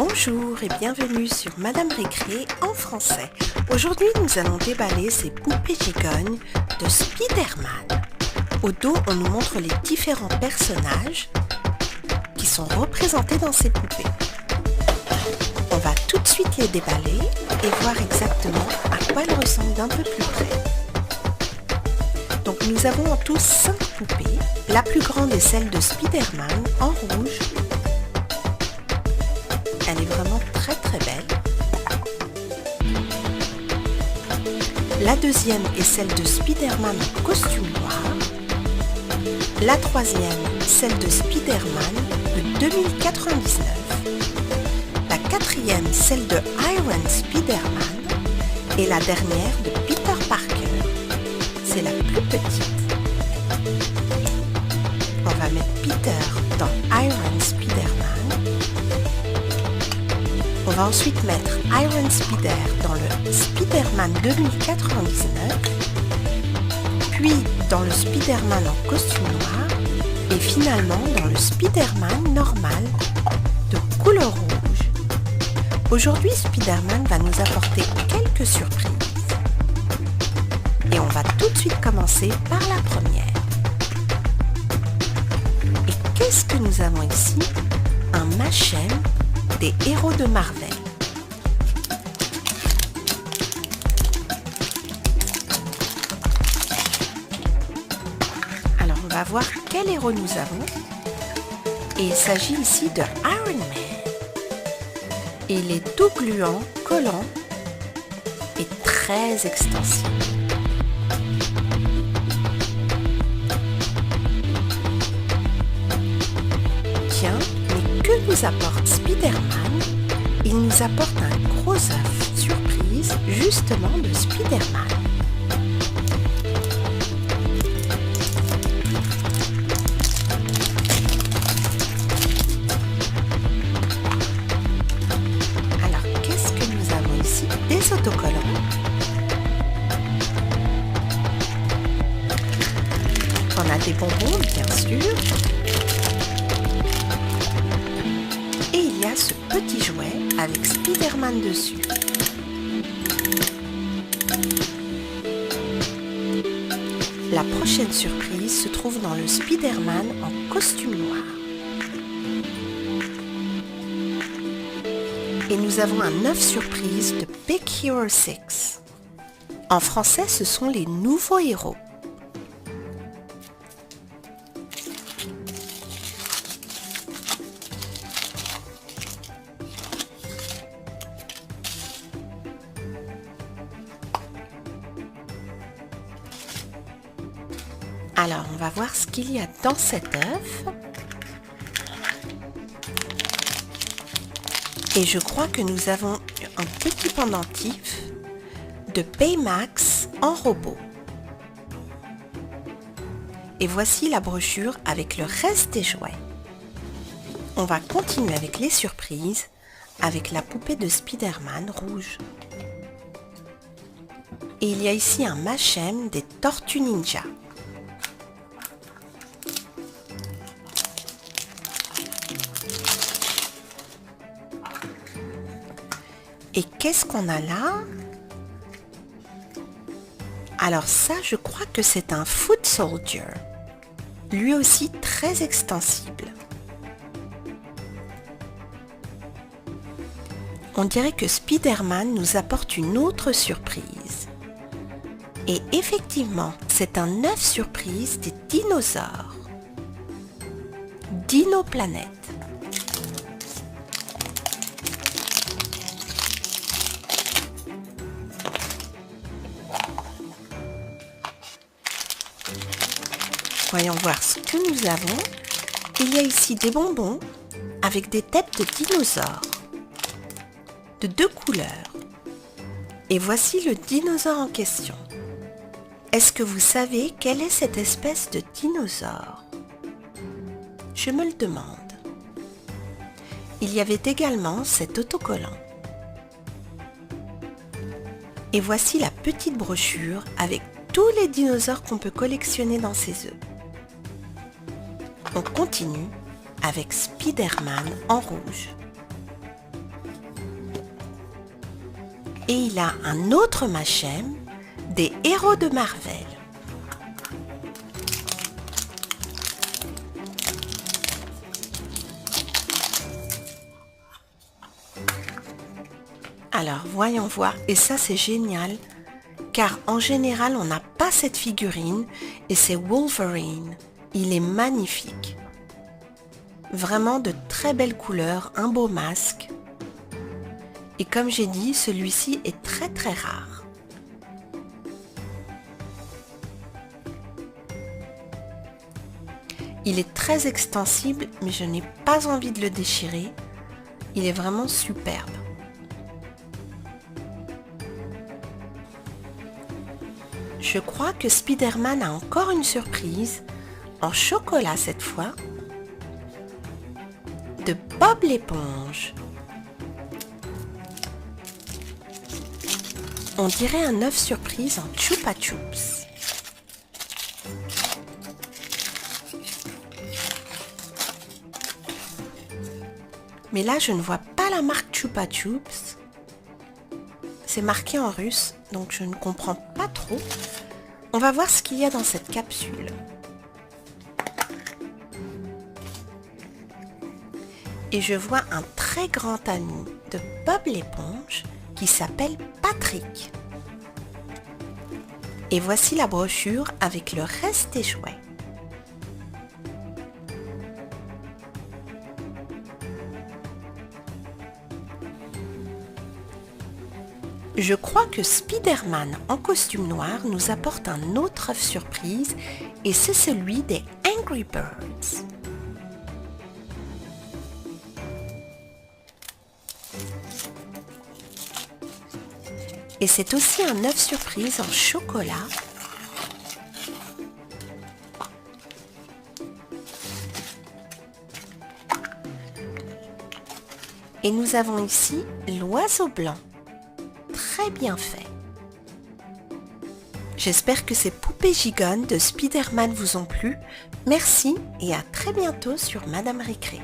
Bonjour et bienvenue sur Madame Récré en français. Aujourd'hui, nous allons déballer ces poupées gigognes de Spider-Man. Au dos, on nous montre les différents personnages qui sont représentés dans ces poupées. On va tout de suite les déballer et voir exactement à quoi elles ressemblent d'un peu plus près. Donc nous avons en tout 5 poupées. La plus grande est celle de Spider-Man en rouge. Elle est vraiment très très belle. La deuxième est celle de Spider-Man en costume noir. La troisième, celle de Spider-Man de 2099. La quatrième, celle de Iron Spider-Man. Et la dernière de Peter Parker. C'est la plus petite. On va mettre Peter dans Iron Spider-Man. On va ensuite mettre Iron Spider dans le Spider-Man 2099, puis dans le Spider-Man en costume noir, et finalement dans le Spider-Man normal de couleur rouge. Aujourd'hui, Spider-Man va nous apporter quelques surprises. Et on va tout de suite commencer par la première. Et qu'est-ce que nous avons ici? Un Machem des héros de Marvel. Alors on va voir quel héros nous avons. Et il s'agit ici de Iron Man. Et il est tout gluant, collant et très extensible. Tiens, mais que nous apporte Spider-Man? Il nous apporte un gros œuf surprise justement de Spider-Man. Alors, qu'est-ce que nous avons ici? Des autocollants. On a des bonbons, bien sûr. Et il y a ce petit jouet avec Spider-Man dessus. La prochaine surprise se trouve dans le Spider-Man en costume noir. Et nous avons un œuf surprise de Big Hero 6. En français, ce sont les nouveaux héros. Alors, on va voir ce qu'il y a dans cet œuf. Et je crois que nous avons un petit pendentif de Baymax en robot. Et voici la brochure avec le reste des jouets. On va continuer avec les surprises avec la poupée de Spider-Man rouge. Et il y a ici un Machem des Tortues Ninja. Et qu'est-ce qu'on a là? Alors ça, je crois que c'est un Foot Soldier. Lui aussi très extensible. On dirait que Spider-Man nous apporte une autre surprise. Et effectivement, c'est un œuf surprise des dinosaures. Dino-Planète. Voyons voir ce que nous avons. Il y a ici des bonbons avec des têtes de dinosaures de 2 couleurs. Et voici le dinosaure en question. Est-ce que vous savez quelle est cette espèce de dinosaure? Je me le demande. Il y avait également cet autocollant. Et voici la petite brochure avec tous les dinosaures qu'on peut collectionner dans ces œufs. On continue avec Spider-Man en rouge. Et il a un autre Machem, des héros de Marvel. Alors, voyons voir. Et ça, c'est génial, car en général, on n'a pas cette figurine, et c'est Wolverine. Il est magnifique. Vraiment de très belles couleurs, un beau masque. Et comme j'ai dit, celui-ci est très très rare. Il est très extensible, mais je n'ai pas envie de le déchirer. Il est vraiment superbe. Je crois que Spider-Man a encore une surprise, en chocolat cette fois, de Bob l'éponge. On dirait un œuf surprise en Chupa Chups. Mais là, je ne vois pas la marque Chupa Chups. C'est marqué en russe, donc je ne comprends pas trop. On va voir ce qu'il y a dans cette capsule. Et je vois un très grand ami de Bob l'éponge qui s'appelle Patrick. Et voici la brochure avec le reste des jouets. Je crois que Spider-Man en costume noir nous apporte un autre œuf surprise et c'est celui des Angry Birds. Et c'est aussi un œuf surprise en chocolat. Et nous avons ici l'oiseau blanc. Très bien fait. J'espère que ces poupées gigones de Spider-Man vous ont plu. Merci et à très bientôt sur Madame Récré.